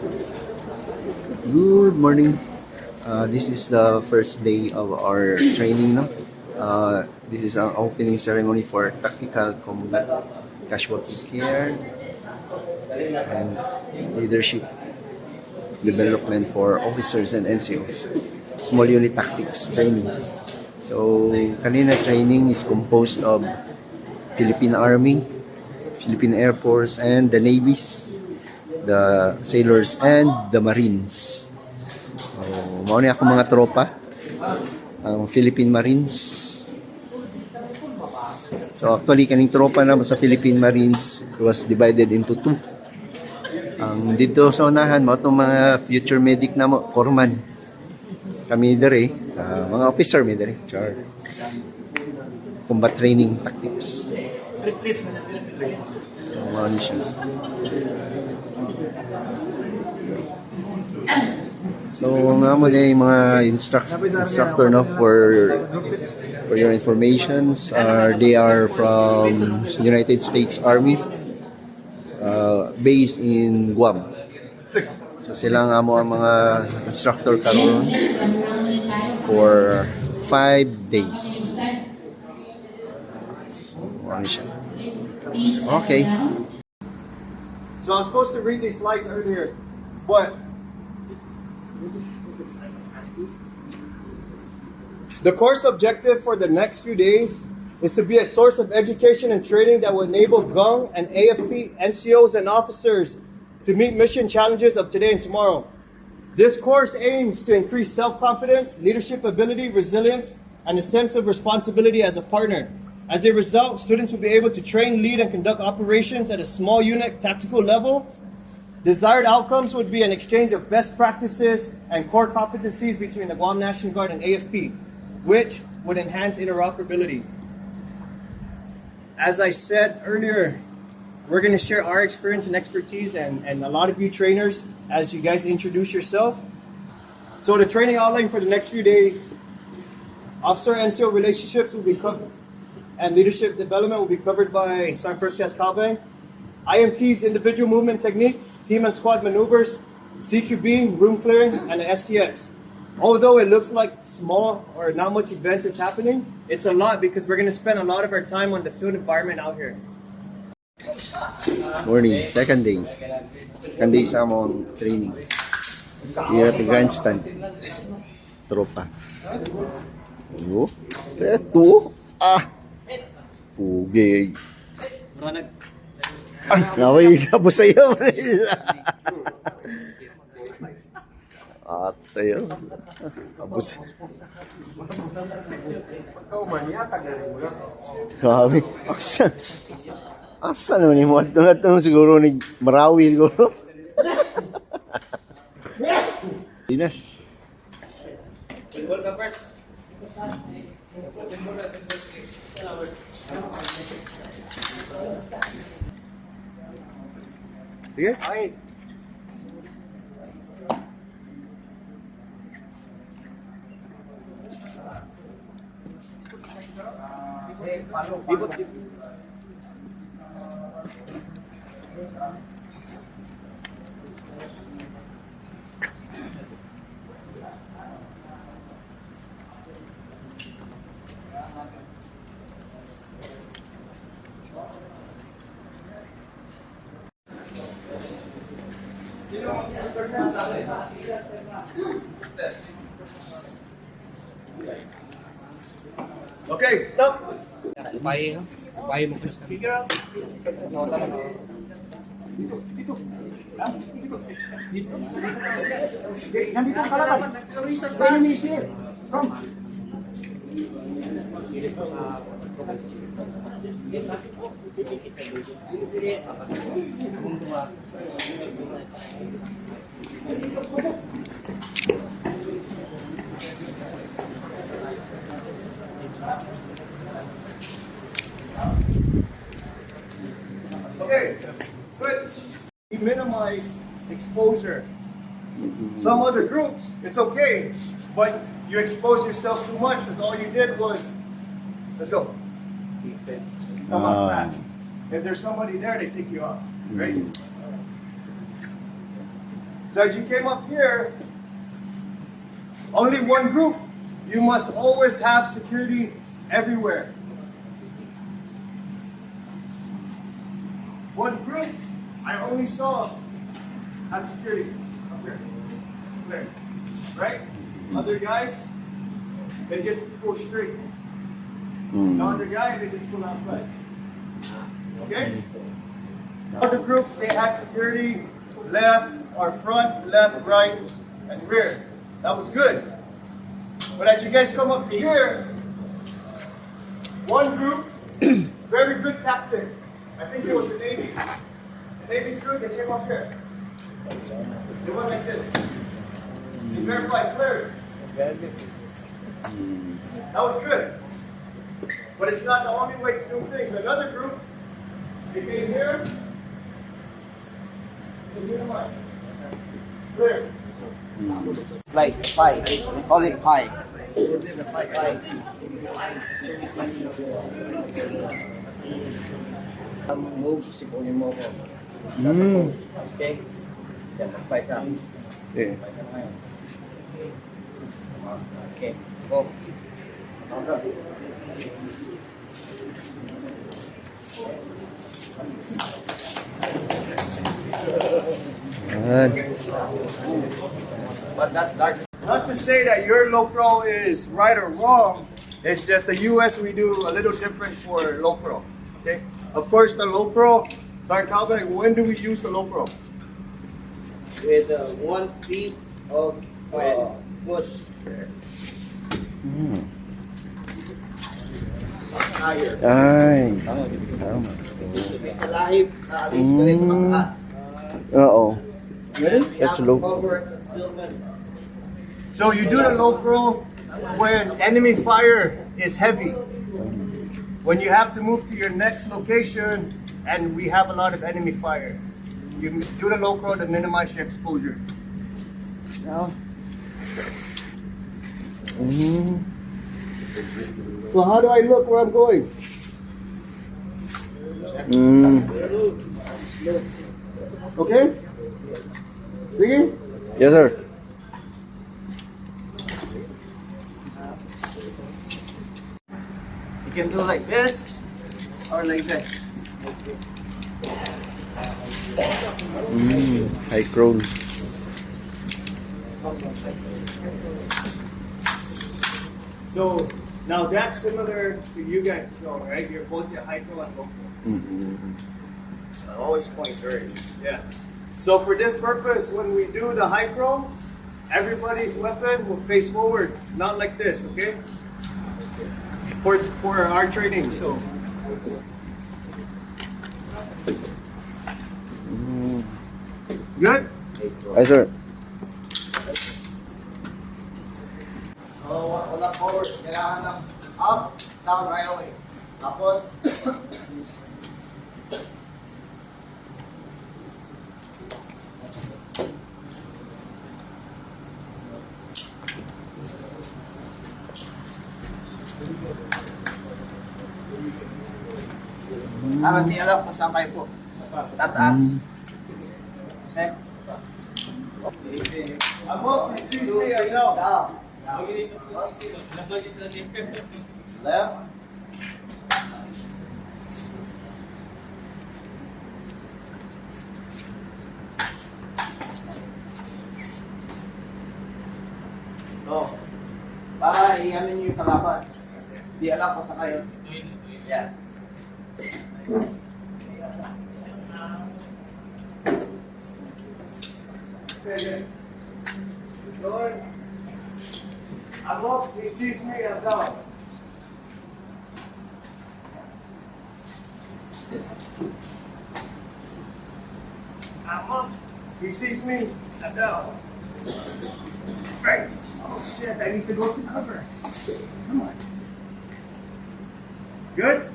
Good morning. This is the first day of our training. No? This is an opening ceremony for tactical combat casualty care and leadership development for officers and NCOs. Small unit tactics training. So, kanina training is composed of Philippine Army, Philippine Air Force, and the Navies, the sailors, and the Marines. So, mauna ako mga tropa, ang Philippine Marines. So, actually, kaning tropa na sa Philippine Marines was divided into two. Dito sa unahan mo, itong mga future medic na mo, foreman. Kami dere, mga officer mi dere, char. Combat training tactics. So, ano siya. So, nga mo na yung mga instructor no, for your informations, they are from United States Army, based in Guam. So, sila nga mo ang mga instructor karon for 5 days. So, ano siya. Okay. So I was supposed to read these slides earlier, but the course objective for the next few days is to be a source of education and training that will enable GUNG and AFP, NCOs, and officers to meet mission challenges of today and tomorrow. This course aims to increase self-confidence, leadership ability, resilience, and a sense of responsibility as a partner. As a result, students will be able to train, lead, and conduct operations at a small unit tactical level. Desired outcomes would be an exchange of best practices and core competencies between the Guam National Guard and AFP, which would enhance interoperability. As I said earlier, we're going to share our experience and expertise and a lot of you trainers as you guys introduce yourself. So the training outline for the next few days, officer-NCO relationships will be covered, and leadership development will be covered by Sergeant First Class Calvang. IMT's individual movement techniques, team and squad maneuvers, CQB, room clearing, and the STX. Although it looks like small or not much events is happening, it's a lot because we're going to spend a lot of our time on the field environment out here. Morning, second day. Second day sa among training. Here at the grandstand. Tropa. Ano? Ito? Pugay. Naway isa po sa'yo. At sa'yo. Abus. Kami. Asa naman yung mga ito siguro ni Marawi siguro. Hindi na. Sige. Okay. Okay, stop. Upay mo kasi. Figure out. Dito. Nandito ang kalaban. Stay. From. Okay, switch. We minimize exposure. Some other groups, it's okay, but you expose yourself too much because all you did was, let's go. Come on fast. If there's somebody there, they take you off, right? So as you came up here, only one group. You must always have security everywhere. One group, I only saw have security up here. There. Right? Other guys, they just go straight. The other guy, they just pull outside. Okay? Other groups, they had security left or front, left, right, and rear. That was good. But as you guys come up to here, one group, very good tactic. I think it was the Navy. The Navy's group, they came up here. They went like this. They verified clear. That was good. But it's not the only way to do things. Another group, they came here. They did what? Clear. It's like pie. They call it pie. Move, sipunin mo ko. Okay? Yan, mag-fight ka. Okay. Fight ka na ngayon. Okay, go. Okay. Yan. But that's dark. Not to say that your low pro is right or wrong. It's just the US we do a little different for low pro. Okay? Of course, the low pro. Sorry, Calvin. When do we use the low pro? With 1 feet of push. Higher. Ay. Tama. May kalahib, kaalis ko rin mataas. Oo. Really? That's low. Cover, silver. So you do the low pro when enemy fire is heavy. When you have to move to your next location and we have a lot of enemy fire. You do the low pro to minimize your exposure. No. So how do I look where I'm going? Okay? Sige? Yes, sir. You can do like this or like this. High crawl. So now that's similar to you guys' zone, right? You're both your high pro and low pro. I always point early. Yeah. So for this purpose, when we do the high pro, everybody's weapon will face forward, not like this, okay? For our training, so. Good? Ay, sir. So, wala forward. Kailangan ng up, down, right away. Tapos, parang di alam kung saan kayo po. Tataas. Okay. Amo, excuse me, I know. Down. Left. So, para i-ano nyo yung kalaban. Di alam kung saan kayo. Yeah. Okay. Lord, Amo, he sees me, I'm down. Amo, he sees me, I'm down. Right. Oh shit, I need to go to cover. Come on. Good?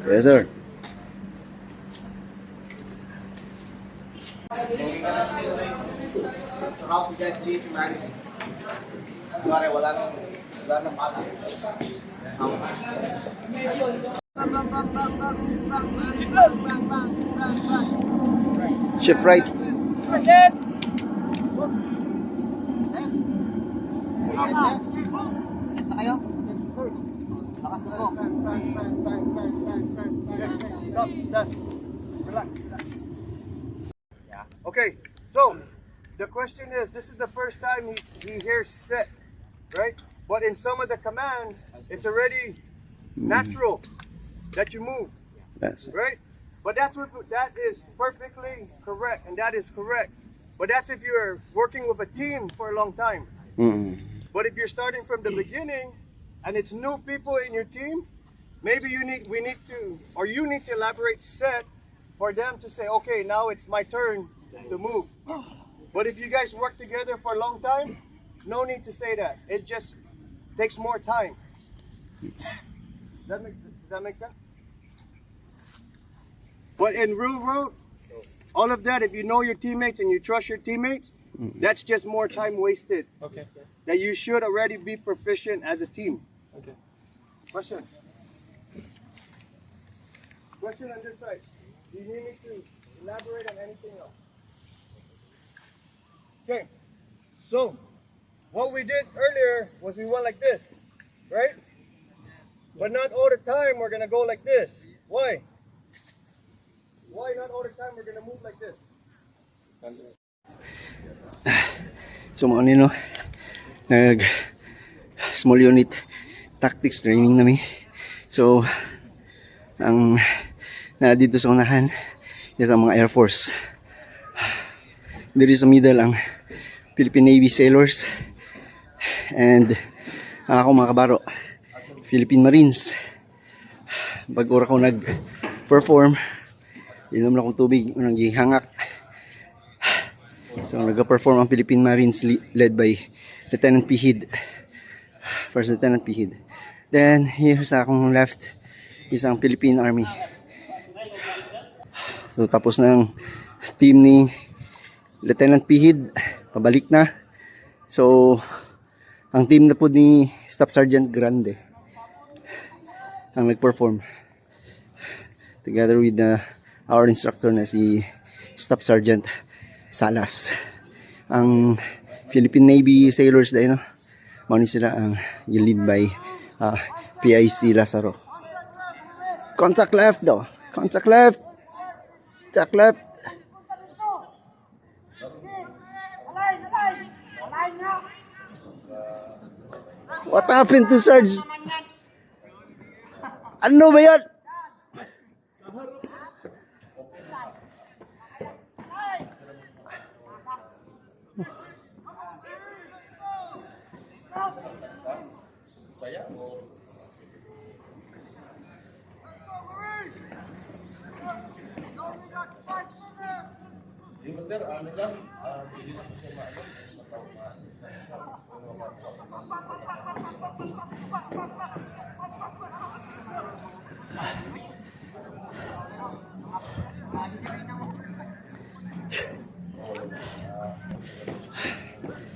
Yes, sir. So how to guys chief manage? Kuwari, wala nang pala. Shift right. Stop. Stand. Relax. Okay, so the question is, this is the first time he hears set, right? But in some of the commands, it's already natural that you move, Yes. right? But that is perfectly correct, and that is correct. But that's if you're working with a team for a long time. Mm. But if you're starting from the beginning, and it's new people in your team, maybe you need to elaborate set for them to say, okay, now it's my turn to move. But if you guys work together for a long time, no need to say that. It just takes more time. Does that make sense? But in real world, all of that, if you know your teammates and you trust your teammates, that's just more time wasted. Okay. That you should already be proficient as a team. Okay. Question. Question on this side. Do you need me to elaborate on anything else? Okay. So, what we did earlier was we went like this, right? But not all the time we're gonna go like this. Why? Why not all the time we're gonna move like this? So mga nino, nag small unit tactics training namin. So ang na dito sa unahan is ang mga Air Force. Dito sa middle ang Philippine Navy sailors, and ako mga kabaro, Philippine Marines. Bago ako nag-perform, inom lang akong tubig, unang hangak. So nag-perform ang Philippine Marines led by Lieutenant P. Hid, First Lieutenant P. Hid. Then here sa akong left is ang Philippine Army. So tapos ng team ni Lieutenant P. Hid, pabalik na. So ang team na po ni Staff Sergeant Grande ang nag-perform together with our instructor na si Staff Sergeant Salas. Ang Philippine Navy sailors dahil, no? Muna sila ang lead by PIC Lazaro. Contact left daw. Contact left. Contact left. What happened to Sarge? Ano ba yan?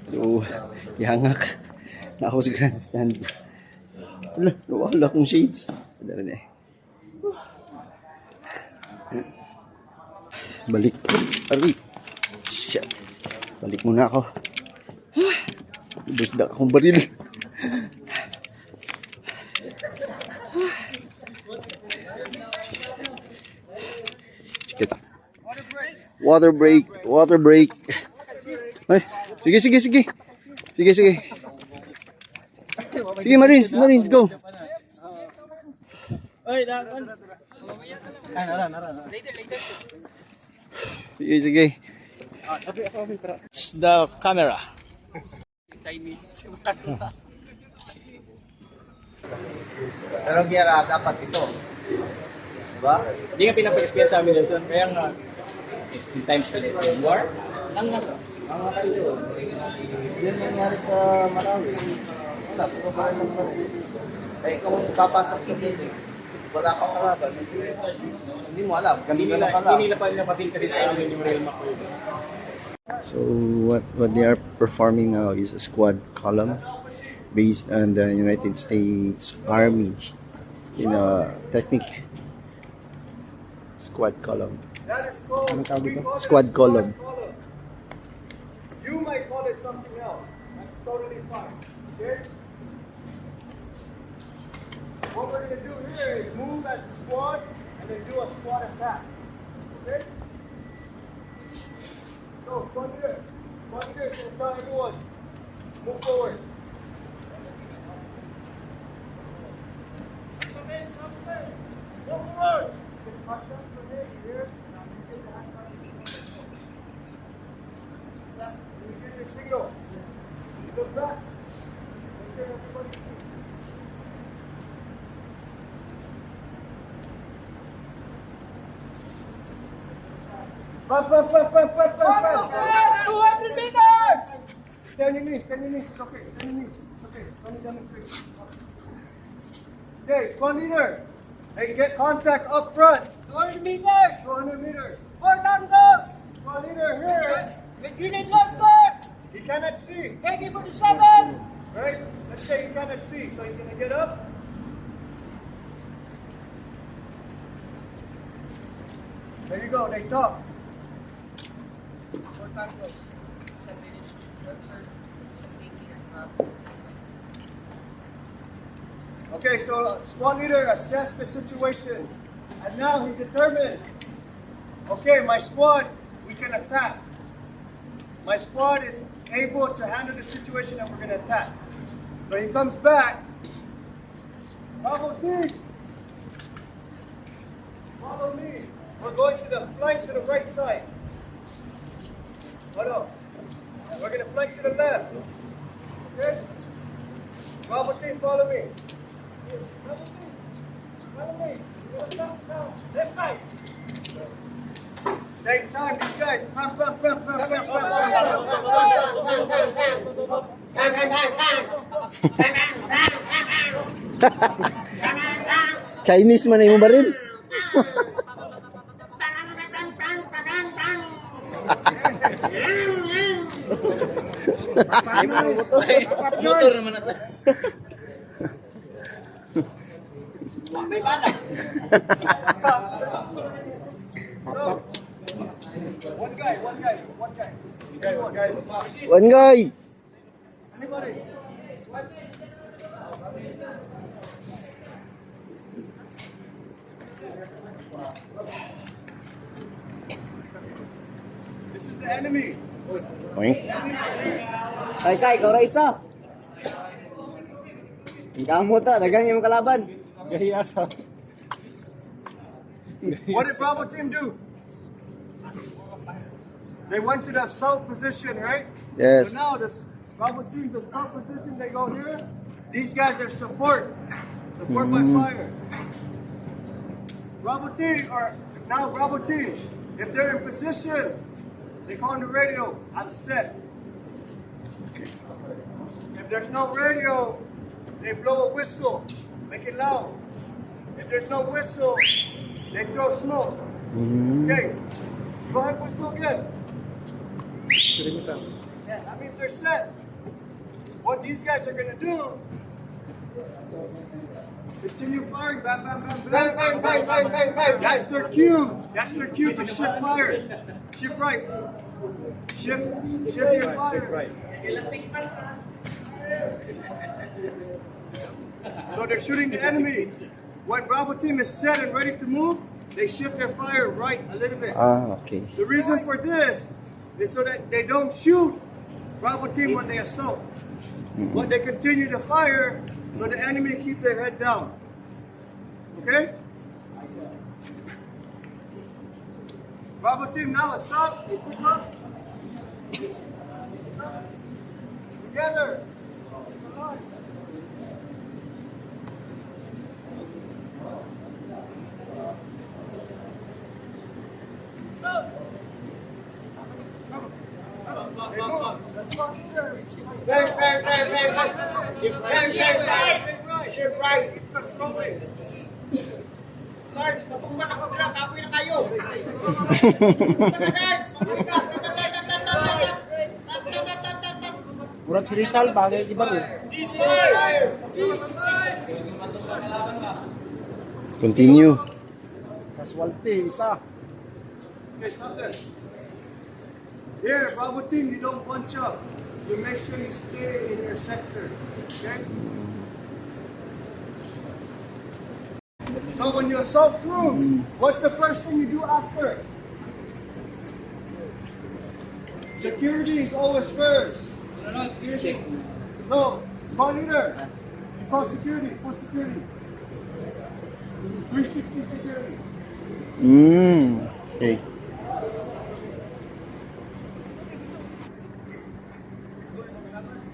So, yangak na ako sa grandstand. Wala, nawala akong shades. Balik. Aray. Shit. Balik muna ako. Busda akong baril. Kita. Water break. Water break. Ay, sige, sige, sige. Sige, sige. Sige, Marines, Marines, go. Sige, sige. The camera. Chinese. Pero Gera, dapat ito. Diba? Hindi nga pinapag-experience sa amin yun. Kaya nga, in times to war, lang nga. Yan nangyari sa Malawi. Wala, pero ba lang pa rin. Eh, kung papasok sa building, wala kang kalaban. Hindi mo alam, ganun na pala. Hindi nila pa napatin ka rin sa amin yung real McCoy. So what they are performing now is a squad column based on the United States Army, you know, technique. Squad column. That is called, Squad column. You might call it something else. That's totally fine. Okay? What we're going to do here is move as a squad and and then do a squad attack. Okay? So, squad leader. Squad leader is going to tell everyone, move forward. Move forward. You get your signal. Look back. Make sure everybody sees. Pump. 200 meters! Stand your knees. It's okay. Stand your knees. It's okay. Coming down the street. Okay, squad leader. Hey, get contact up front. 200 meters! 200 meters. 4 tangos! Squad leader here. With grenade launcher! He cannot see. AK-47! Right? Let's say he cannot see. So he's going to get up. There you go. They talk. 4 tangos. Isang grenade launcher. Isang AK. Okay, so squad leader assessed the situation, and now he determines, okay, my squad, we can attack. My squad is able to handle the situation and we're going to attack. So he comes back. Bravo team, follow me. We're going to the flank to the right side. Hold on. We're going to flank to the left. Okay? Bravo team, follow me. Left side. Same time, these guys. Pam. Chinese man yung baril. Motor naman na sa... May bala. So, one guy. One guy. Anybody? This is the enemy. Oink. Kay, ikaw ra isa. Ikaw mo ta, dagan yung kalaban. What did Bravo team do? They went to the south position, right? Yes. So now the Bravo team, the south position, they go here. These guys are support by fire. Bravo team, if they're in position, they call on the radio, I'm set. If there's no radio, they blow a whistle, make it loud. If there's no whistle, they throw smoke. Okay, go ahead, whistle again. That means they're set. What these guys are gonna do, continue firing, bam. That's their cue. That's their cue to shift fire. Shift right. Shift your fire. So they're shooting the enemy. When Bravo team is set and ready to move, they shift their fire right a little bit. Okay. The reason for this is so that they don't shoot Bravo team when they assault. But they continue to fire so the enemy keep their head down. Okay? Bravo team now assault. They pick up. Together. Shift right. Sarge, natumban ako sila. Kapoy na kayo. Murag si Rizal, bagay di ba? Continue. Kaswalti, isa. Okay, stop there. Here, Bravo team, you don't bunch up. You make sure you stay in your sector. Okay? So when you assault troops, what's the first thing you do after? Security is always first. Check. No, squad leader. You call security, full security. 360 security. Okay.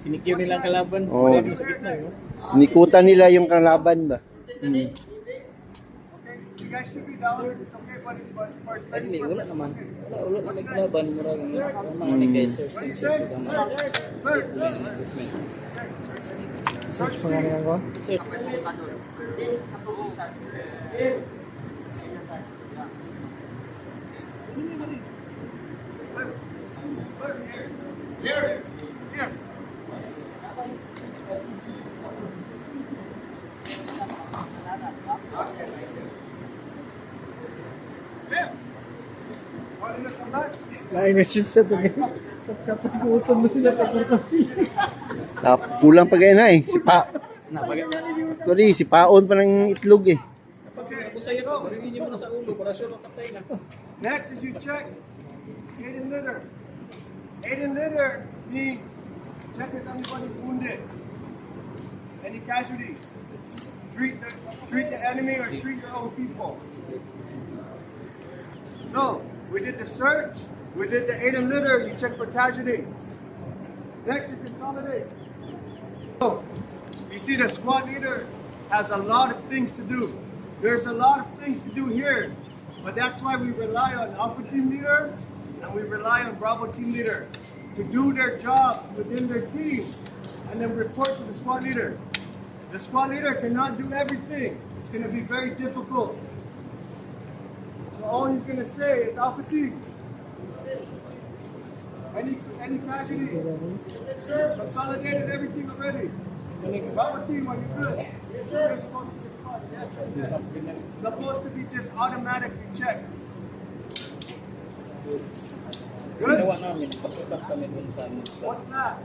Sinikyo nilang kalaban. Oh. Wala din sa gitna. No? Nikutan nila yung kalaban ba? Okay, you guys should be down. It's okay, buddy, but for Ay, training hindi, wala purposes, naman. okay. Wala naman kalaban. Marang mga negatives. What do you say? Sir, search me. Here. Here. Want to come back? Kulang pa kayo na eh. Napagay. Sorry, si Paon pa ng itlog eh. Okay. Ako sa'yo to. Maringin mo na sa ulo para sure patay na. Next is you check aid and litter. Aid and litter means check if anybody's wounded. Any casualty. Treat the enemy or treat your own people. So, we did the search, we did the aid and litter, you check for casualty. Next, you consolidate. So, you see the squad leader has a lot of things to do. There's a lot of things to do here, but that's why we rely on Alpha Team Leader and we rely on Bravo Team Leader to do their job within their team and then report to the squad leader. The squad leader cannot do everything. It's going to be very difficult. So all he's going to say is Alpha Team. Any casualty? Consolidated everything already. Bravo Team, are you good? Yes, sir. Supposed to be just automatically checked. Good? Ginawa namin. Pasukan kami dun sa What's that?